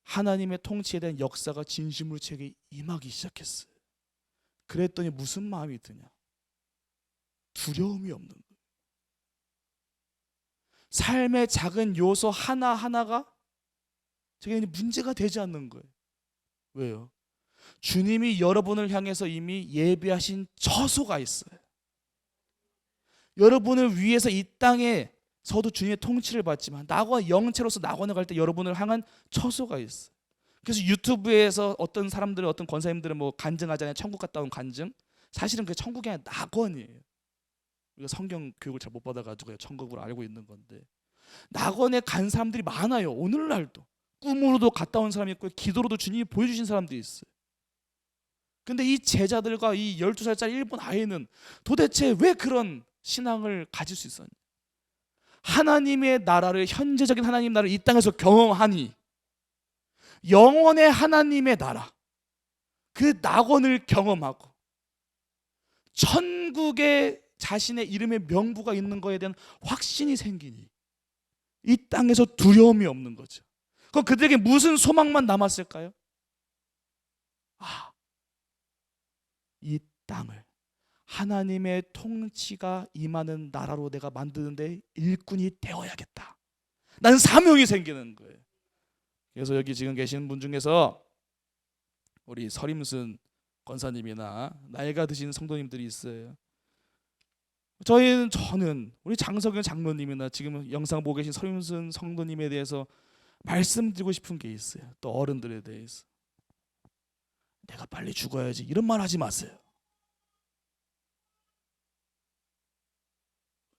하나님의 통치에 대한 역사가 진심으로 제게 임하기 시작했어요. 그랬더니 무슨 마음이 드냐? 두려움이 없는 거예요. 삶의 작은 요소 하나하나가 제게 문제가 되지 않는 거예요. 왜요? 주님이 여러분을 향해서 이미 예비하신 처소가 있어요. 여러분을 위해서 이 땅에 저도 주님의 통치를 받지만 낙원 영체로서 낙원에 갈 때 여러분을 향한 처소가 있어요. 그래서 유튜브에서 어떤 사람들은 어떤 권사님들은 뭐 간증하잖아요. 천국 갔다 온 간증. 사실은 그게 천국이 아니라 낙원이에요. 우리가 성경 교육을 잘 못 받아가지고 천국을 알고 있는 건데 낙원에 간 사람들이 많아요. 오늘날도 꿈으로도 갔다 온 사람이 있고 기도로도 주님이 보여주신 사람들이 있어요. 근데 이 제자들과 이 12살짜리 일본 아이는 도대체 왜 그런 신앙을 가질 수 있었냐? 하나님의 나라를, 현재적인 하나님 나라를 이 땅에서 경험하니 영원의 하나님의 나라, 그 낙원을 경험하고 천국에 자신의 이름의 명부가 있는 것에 대한 확신이 생기니 이 땅에서 두려움이 없는 거죠. 그럼 그들에게 무슨 소망만 남았을까요? 이 땅을 하나님의 통치가 임하는 나라로 내가 만드는데 일꾼이 되어야겠다. 난 사명이 생기는 거예요. 그래서 여기 지금 계신 분 중에서 우리 서림순 권사님이나 나이가 드신 성도님들이 있어요. 저는 우리 장석현 장로님이나 지금 영상 보고 계신 서림순 성도님에 대해서 말씀드리고 싶은 게 있어요. 또 어른들에 대해서 내가 빨리 죽어야지 이런 말 하지 마세요.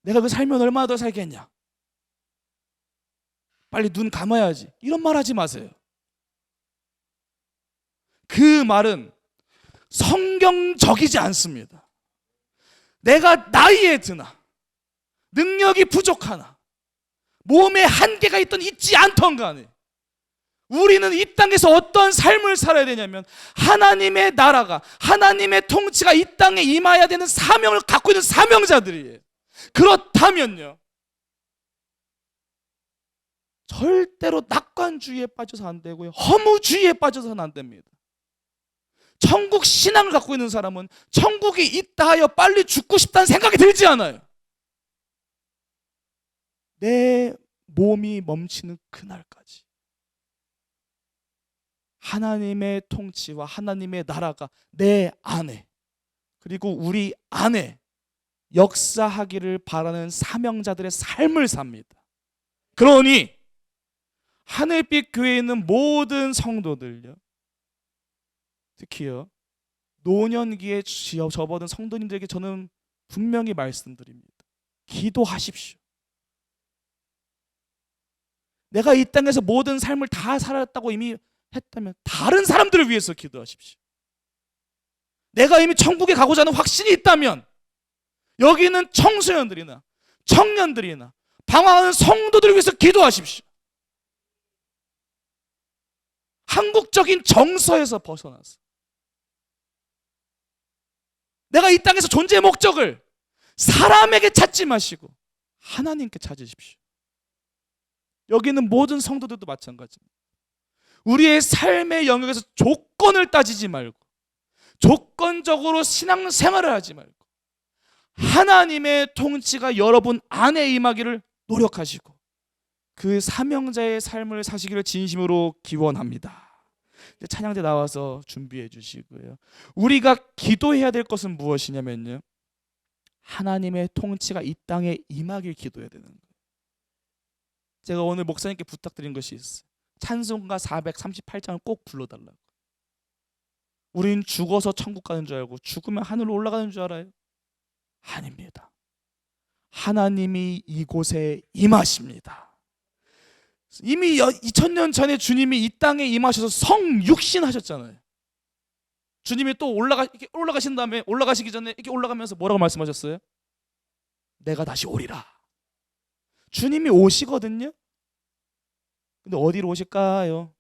내가 그 살면 얼마나 더 살겠냐, 빨리 눈 감아야지 이런 말 하지 마세요. 그 말은 성경적이지 않습니다. 내가 나이에 드나 능력이 부족하나 몸에 한계가 있지 않던 간에 우리는 이 땅에서 어떤 삶을 살아야 되냐면 하나님의 나라가, 하나님의 통치가 이 땅에 임해야 되는 사명을 갖고 있는 사명자들이에요. 그렇다면요, 절대로 낙관주의에 빠져서 안 되고요, 허무주의에 빠져서는 안 됩니다. 천국 신앙을 갖고 있는 사람은 천국이 있다 하여 빨리 죽고 싶다는 생각이 들지 않아요. 내 몸이 멈추는 그날까지 하나님의 통치와 하나님의 나라가 내 안에, 그리고 우리 안에 역사하기를 바라는 사명자들의 삶을 삽니다. 그러니 하늘빛 교회에 있는 모든 성도들요, 특히요 노년기에 접어든 성도님들에게 저는 분명히 말씀드립니다. 기도하십시오. 내가 이 땅에서 모든 삶을 다 살았다고 이미 했다면 다른 사람들을 위해서 기도하십시오. 내가 이미 천국에 가고자 하는 확신이 있다면 여기 있는 청소년들이나 청년들이나 방황하는 성도들을 위해서 기도하십시오. 한국적인 정서에서 벗어나서 내가 이 땅에서 존재의 목적을 사람에게 찾지 마시고 하나님께 찾으십시오. 여기 있는 모든 성도들도 마찬가지입니다. 우리의 삶의 영역에서 조건을 따지지 말고 조건적으로 신앙생활을 하지 말고 하나님의 통치가 여러분 안에 임하기를 노력하시고 그 사명자의 삶을 사시기를 진심으로 기원합니다. 찬양대 나와서 준비해 주시고요. 우리가 기도해야 될 것은 무엇이냐면요, 하나님의 통치가 이 땅에 임하길 기도해야 되는 거예요. 제가 오늘 목사님께 부탁드린 것이 있어요. 찬송가 438장을 꼭 불러달라고. 우린 죽어서 천국 가는 줄 알고 죽으면 하늘로 올라가는 줄 알아요? 아닙니다. 하나님이 이곳에 임하십니다. 이미 2000년 전에 주님이 이 땅에 임하셔서 성육신 하셨잖아요. 주님이 또 올라가신 다음에 올라가시기 전에 이렇게 올라가면서 뭐라고 말씀하셨어요? 내가 다시 오리라. 주님이 오시거든요. 근데 어디로 오실까요?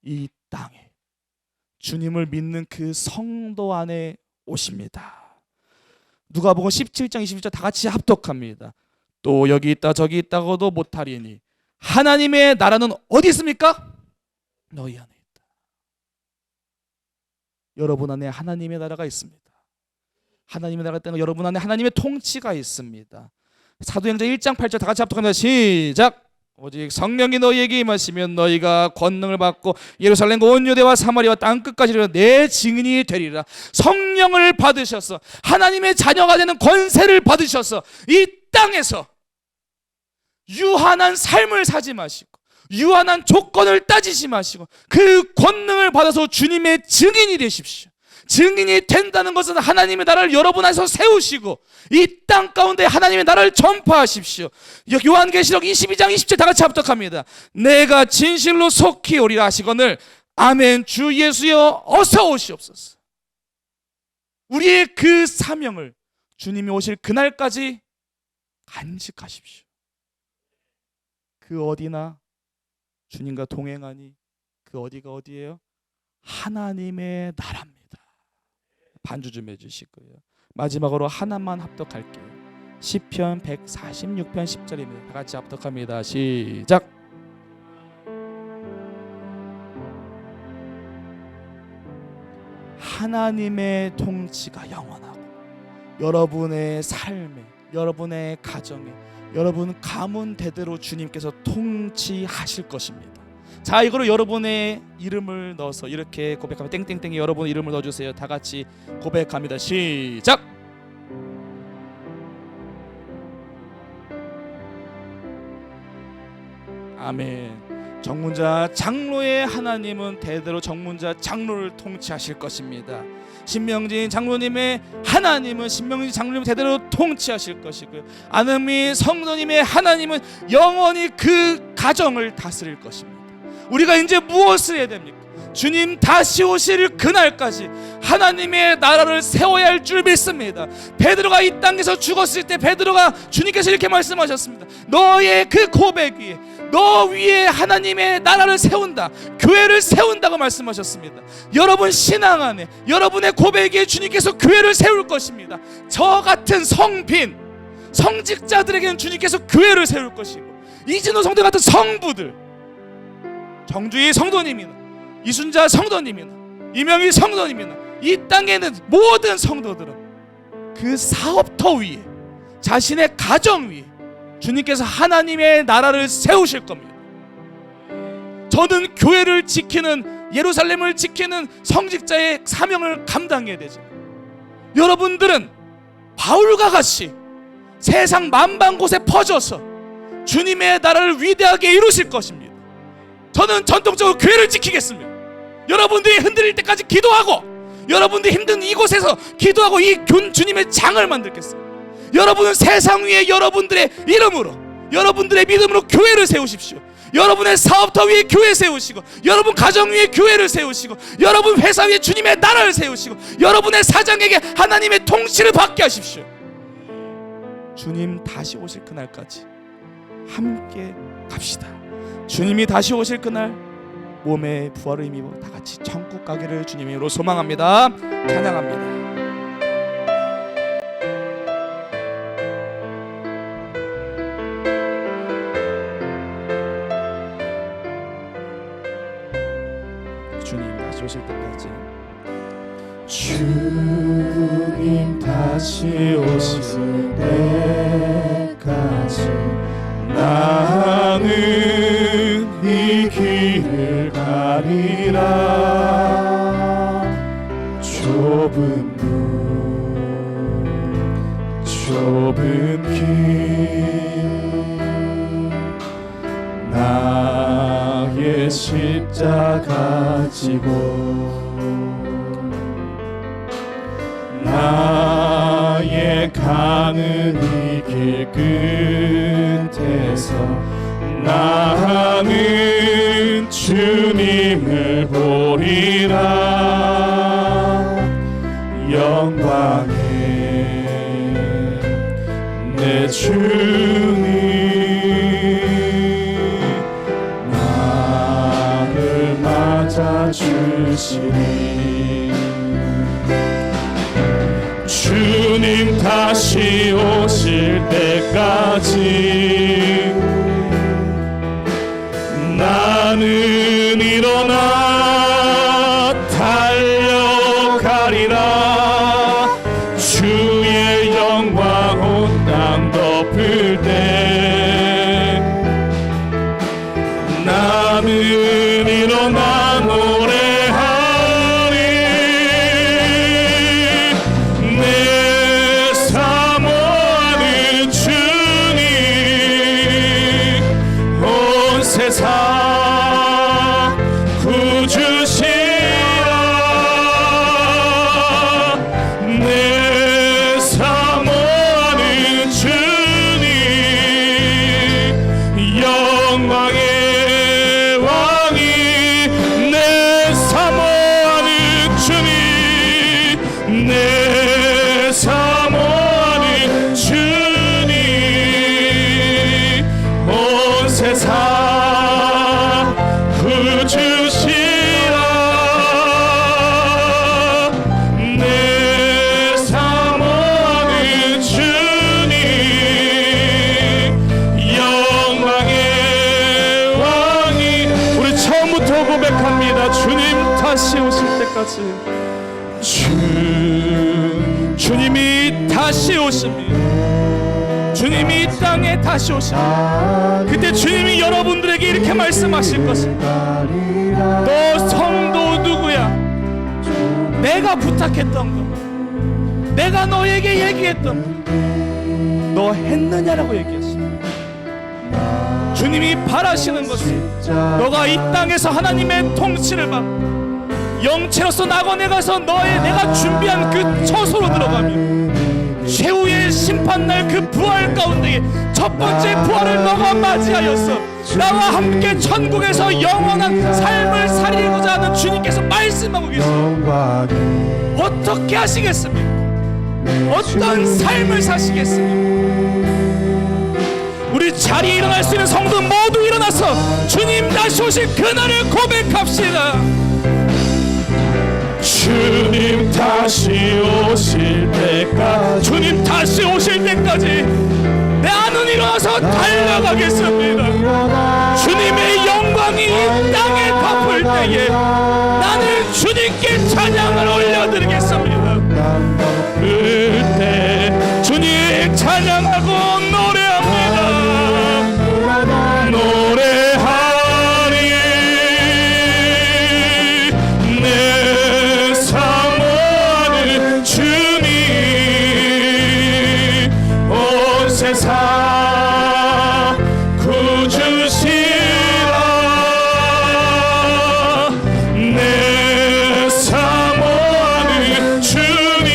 이 땅에 주님을 믿는 그 성도 안에 오십니다. 누가복음 17장 21절 다 같이 합독합니다. 또 여기 있다 저기 있다고도 못하리니 하나님의 나라는 어디 있습니까? 너희 안에 있다. 여러분 안에 하나님의 나라가 있습니다. 하나님의 나라가 있다는 건 여러분 안에 하나님의 통치가 있습니다. 사도행전 1장 8절 다 같이 합독합니다. 시작. 오직 성령이 너희에게 임하시면 너희가 권능을 받고 예루살렘과 온 유대와 사마리아와 땅끝까지 내 증인이 되리라. 성령을 받으셔서 하나님의 자녀가 되는 권세를 받으셔서 이 땅에서 유한한 삶을 사지 마시고 유한한 조건을 따지지 마시고 그 권능을 받아서 주님의 증인이 되십시오. 증인이 된다는 것은 하나님의 나라를 여러분 안에서 세우시고 이 땅 가운데 하나님의 나라를 전파하십시오. 요한계시록 22장 20절 다 같이 합독합니다. 내가 진실로 속히 오리라 하시거늘 아멘. 주 예수여 어서 오시옵소서. 우리의 그 사명을 주님이 오실 그날까지 간직하십시오. 그 어디나 주님과 동행하니 그 어디가 어디예요? 하나님의 나라입니다. 반주 좀 해주시고요. 마지막으로 하나만 합독할게요. 시편 146편 10절입니다. 다 같이 합독합니다. 시작. 하나님의 통치가 영원하고 여러분의 삶에, 여러분의 가정에, 여러분 가문 대대로 주님께서 통치하실 것입니다. 자, 이거로 여러분의 이름을 넣어서 이렇게 고백하면 땡땡땡에 여러분의 이름을 넣어주세요. 다 같이 고백합니다. 시작. 아멘. 정문자 장로의 하나님은 대대로 정문자 장로를 통치하실 것입니다. 신명진 장로님의 하나님은 신명진 장로님을 대대로 통치하실 것이고요. 안은미 성도님의 하나님은 영원히 그 가정을 다스릴 것입니다. 우리가 이제 무엇을 해야 됩니까? 주님 다시 오실 그날까지 하나님의 나라를 세워야 할 줄 믿습니다. 베드로가 이 땅에서 죽었을 때 베드로가 주님께서 이렇게 말씀하셨습니다. 너의 그 고백 위에, 너 위에 하나님의 나라를 세운다, 교회를 세운다고 말씀하셨습니다. 여러분 신앙 안에, 여러분의 고백 위에 주님께서 교회를 세울 것입니다. 저 같은 성빈, 성직자들에게는 주님께서 교회를 세울 것이고, 이진호 성도 같은 성부들, 정주희 성도님이나 이순자 성도님이나 이명희 성도님이나 이 땅에 있는 모든 성도들은 그 사업터 위에, 자신의 가정 위에 주님께서 하나님의 나라를 세우실 겁니다. 저는 교회를 지키는, 예루살렘을 지키는 성직자의 사명을 감당해야 되죠. 여러분들은 바울과 같이 세상 만방 곳에 퍼져서 주님의 나라를 위대하게 이루실 것입니다. 저는 전통적으로 교회를 지키겠습니다. 여러분들이 흔들릴 때까지 기도하고, 여러분들이 힘든 이곳에서 기도하고 이 주님의 장을 만들겠습니다. 여러분은 세상 위에 여러분들의 이름으로, 여러분들의 믿음으로 교회를 세우십시오. 여러분의 사업터 위에 교회 세우시고, 여러분 가정 위에 교회를 세우시고, 여러분 회사 위에 주님의 나라를 세우시고, 여러분의 사장에게 하나님의 통치를 받게 하십시오. 주님 다시 오실 그날까지 함께 갑시다. 주님이 다시 오실 그날 몸의 부활을 힘입어 다 같이 천국 가기를 주님의 이름으로 소망합니다. 찬양합니다. 주님 다시 오실 때까지, 주님 다시 오실 때까지 나는 이 길을 가리라. 좁은 문 좁은 길 나의 십자가 지고 나의 가는 이 길 끝에서 나는 주님을 보리라. 영광의 내 주님 나를 맞아주시니. 주님 다시 오실 때까지 나는 일어나 달려가리라. 주의 영광 온 땅 덮을 때 나는 일어나 노래하리. 내 사모하는 주님 온 세상 주님이 다시 오십니다. 주님이 이 땅에 다시 오십니다. 그때 주님이 여러분들에게 이렇게 말씀하실 것입니다. 너 성도 누구야? 내가 부탁했던 거, 내가 너에게 얘기했던 거, 너 했느냐라고 얘기했습니다. 주님이 바라시는 것은 너가 이 땅에서 하나님의 통치를 받고 영체로서 낙원에 가서 내가 준비한 그 처소로 들어가며 최후의 심판날 그 부활 가운데 첫 번째 부활을 너가 맞이하였어. 나와 함께 천국에서 영원한 삶을 살리고자 하는 주님께서 말씀하고 계십니다. 어떻게 하시겠습니까? 어떤 삶을 사시겠습니까? 우리 자리에 일어날 수 있는 성도 모두 일어나서 주님 다시 오실 그날을 고백합시다. 주님 다시 오실 때까지, 주님 다시 오실 때까지 내 안은 일어나서 달려가겠습니다. 주님의 영광이 이 땅에 덮을 때에 나는 주님께 찬양을 올려드리겠습니다. 그때 주님 찬양하고 노래합니다. 노래하리 내 사모하는 주님 온 세상 구주시라. 내 사모하는 주님,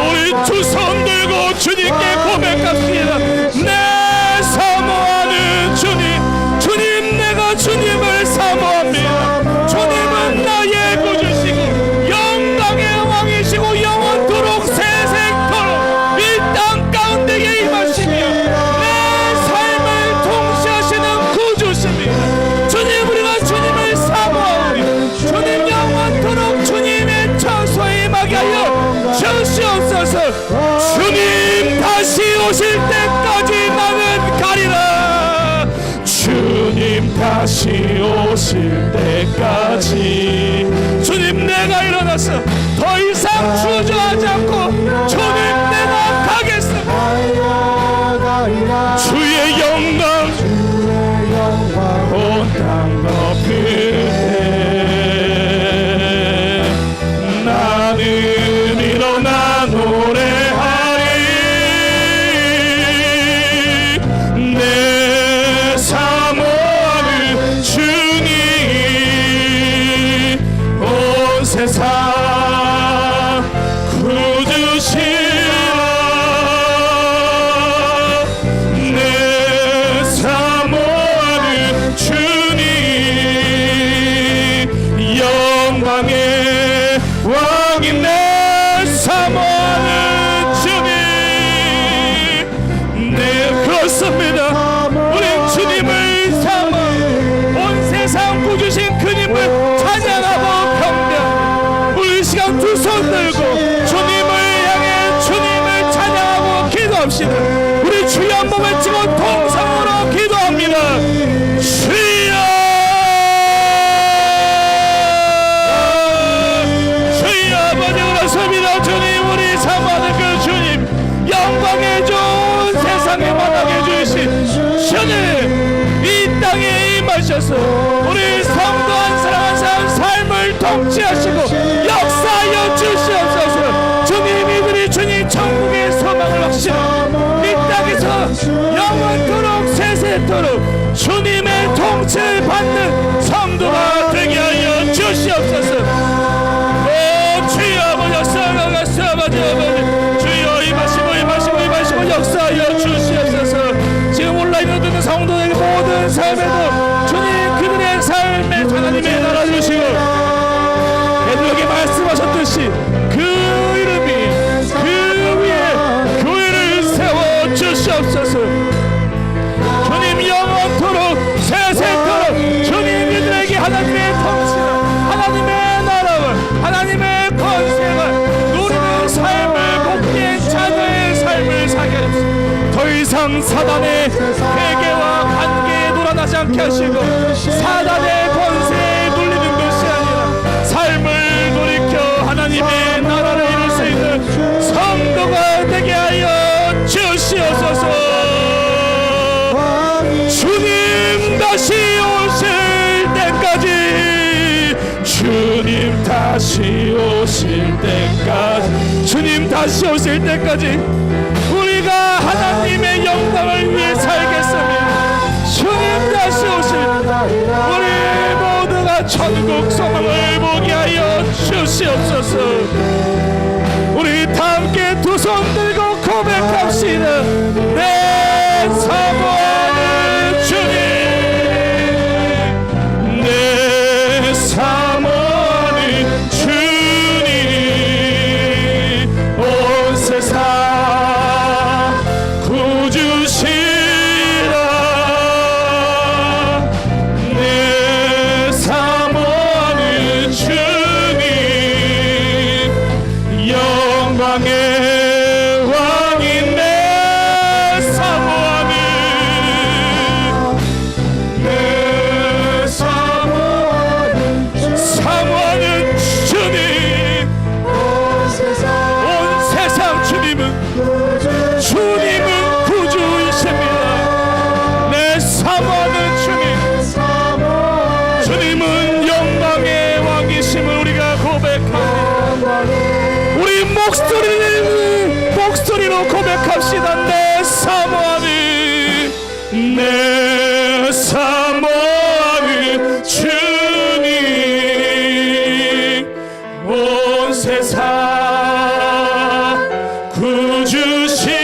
우리 두 손 들고 주님께 고백합시다. 내 사모하는 주님, 주님 내가 주님을 사모합니다. 주님은 나의 구주시고 영광의 왕이시고 영원토록 세세토록 이 땅 가운데에 임하시며 내 삶을 통치하시는 구주십니다. 주님, 우리가 주님을 사모하오니 주님 영원토록 주님의 처소에 임하게 하여 주시옵소서. 주님 다시 오실 때까지 나는 가리라. 주님 다시 오실 때까지 주님 내가 일어나서 더 이상 주저하지 않고 주님 내가 가겠습니다. 주의 영광 온 땅 덮을 때 나는 일어나 노래하리. 내 사모하는 주님 온 세상 구주시라. 내 사모하는 주님 영광의 왕인 내 사모하는 주님. 네, 그렇습니다. 우리 주님을 사모 온 세상 구주신 그님을 찬양하고 경배하고 우리 시간 두 손 들고 주님을 향해 주님을 찬양하고 기도합시다. 우리 주여 한번 외치고 동성으로 기도합니다. 주여, 주여 아버지 그렇습니다. 주님, 우리 사모하는 그 주님, 영광의 좋은 세상에 만나게 주신 주님, 이 땅에 임하셔서 우리 성도 한 사람 한 사람 삶을 통치하시고 역사하여 주시옵소서. 주님, 이들이 주님 천국의 소망을 확신하고 이 땅에서 영원토록 세세토록 주님의 통치를 받는 성도가 되게 하여 주시옵소서. 오 주여 아버지, 역사하소서. 아버지 주여 임하시고 역사하여 주시옵소서. 지금 온라인으로 듣는 성도들의 모든 삶에도 주님 그들의 삶에 하나님의 나라 주시고 베드로에게 말씀하셨듯이 그 이름이 그 위에 교회를 세워 주시옵소서. 주님 영원토록 세세토록 주님 이들에게 하나님의 통치와 하나님의 나라와 하나님의 권세가 누리는 삶을 복된 자녀의 삶을 살게 하옵소서. 더 이상 사단의 회개와 관계에 놀아나지 않게 하시고 사단의 권세에 눌리는 것이 아니라 삶을 돌이켜 하나님의 나라를 이룰 수 있는 성도가 되게 하여 주시옵소서. 주님 다시 오실 때까지, 주님 다시 오실 때까지, 주님 다시 오실 때까지 우리가 하나님의 영광을 위해 살겠습니다. 주님 다시 오실 우리 모두가 천국 소망을 보게 하여 주시옵소서. 우리 다 함께 두 손 들고 고백합시다. 내 사모 목소리로 고백합시다. 내 사모하는, 내 사모하는 주님, 온 세상 구주시라.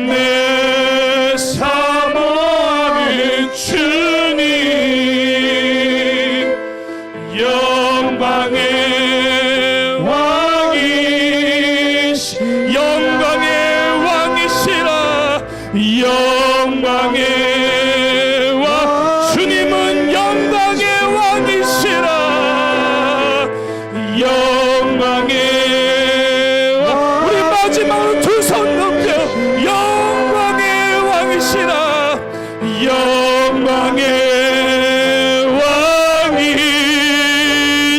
내 사모하는 주님, 영광의 왕이시라. 영광의 왕, 주님은 영광의 왕이시라. 영광의 왕, 우리 마지막으로 두 손 높여 영광의 왕이시라. 영광의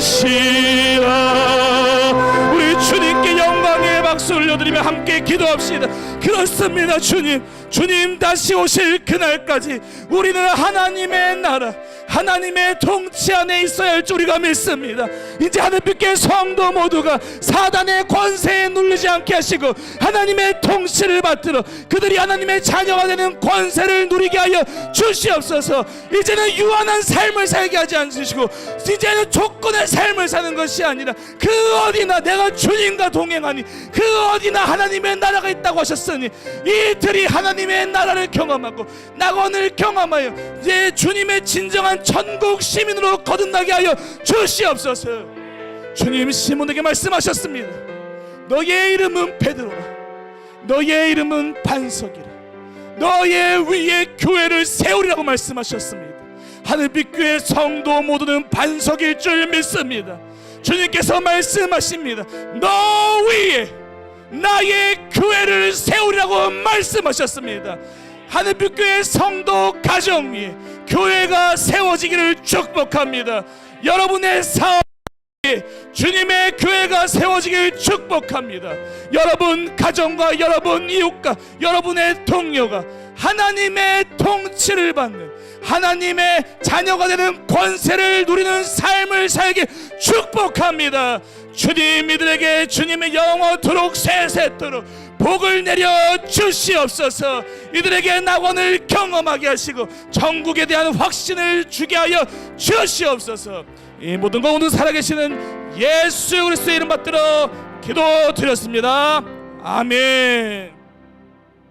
왕이시라. 우리 주님께 영광의 박수 올려드리며 함께 기도합시다. 그렇습니다. 주님 다시 오실 그날까지 우리는 하나님의 나라, 하나님의 통치 안에 있어야 할 줄 우리가 믿습니다. 이제 하늘빛의 성도 모두가 사단의 권세에 눌리지 않게 하시고 하나님의 통치를 받들어 그들이 하나님의 자녀가 되는 권세를 누리게 하여 주시옵소서. 이제는 유한한 삶을 살게 하지 않으시고 이제는 조건의 삶을 사는 것이 아니라 그 어디나 내가 주님과 동행하니 그 어디나 하나님의 나라가 있다고 하셨으니 이들이 하나님의 나라를 경험하고 낙원을 경험하여 이제 주님의 진정한 천국 시민으로 거듭나게 하여 주시옵소서. 주님 시몬에게 말씀하셨습니다. 너의 이름은 베드로라, 너의 이름은 반석이라, 너의 위에 교회를 세우리라고 말씀하셨습니다. 하늘빛 교회 성도 모두는 반석일 줄 믿습니다. 주님께서 말씀하십니다. 너 위에 나의 교회를 세우리라고 말씀하셨습니다. 하늘빛 교회 성도 가정 위에 교회가 세워지기를 축복합니다. 여러분의 사업 주님의 교회가 세워지길 축복합니다. 여러분 가정과 여러분 이웃과 여러분의 동료가 하나님의 통치를 받는 하나님의 자녀가 되는 권세를 누리는 삶을 살길 축복합니다. 주님 이들에게 주님의 영원토록 세세토록 복을 내려 주시옵소서. 이들에게 낙원을 경험하게 하시고 천국에 대한 확신을 주게 하여 주시옵소서. 이 모든 것 오늘 살아계시는 예수 그리스도의 이름 받들어 기도드렸습니다. 아멘.